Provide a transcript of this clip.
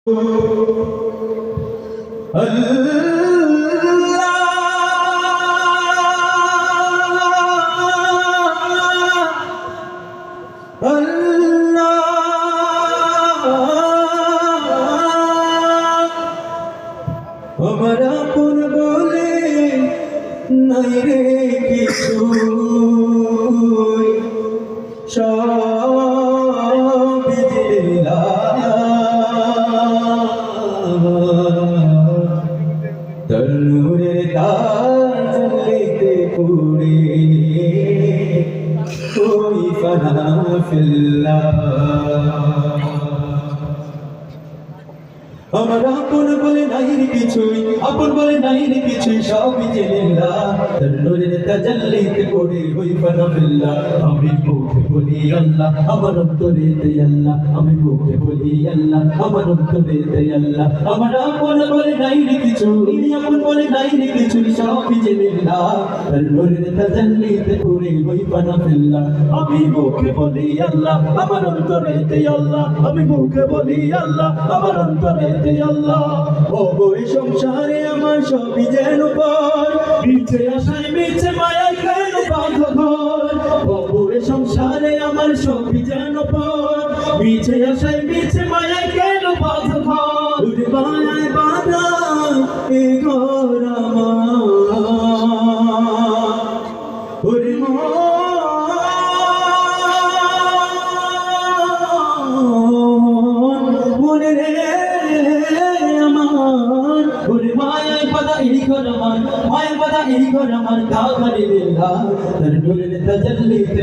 আমার আপন বলে নাই রে কিছু, সব তার নূরের তাজ জ্বলিতে পুড়ে ওই ফানা ফিল্লাহ। আমার আপন বলে নাই রে কিছুই, আপন বলে নাই রে কিছুই, সবই যে লিল্লাহ। তার নূরের তাজাল্লিতে পড়ে ওই ফানা ফিল্লাহ। আমি মুখে বলি আল্লাহ, আমার অন্তরেতে আল্লাহ। আমি মুখে বলি আল্লাহ, আমার অন্তরেতে আল্লাহ। আমার আপন বলে নাই রে কিছুই, আপন বলে নাই রে কিছুই, সবই যে লিল্লাহ। তার নূরের তাজাল্লিতে পড়ে ওই ফানা ফিল্লাহ। আমি মুখে বলি আল্লাহ, আমার অন্তরেতে আল্লাহ। আমি মুখে বলি আল্লাহ, আমার অন্তরেতে আল্লাহ। ও বই সংসারে আমার সবই যেন পর, মিছে আশায় মিছে মায়ায় কেন বাঁধ ঘর। ও বই সংসারে আমার সবই যেন পর, মিছে আশায় মিছে মায়ায় কেন বাঁধ ঘর। মায়ায় বাঁধা এ ঘর আমার, মনে রে মায়ায় বাধা এই ঘর আমার, মায়ের বাধা এই ঘর আমার। কাগারে লিল্লাহ, তার নূরের তাজাল্লিতে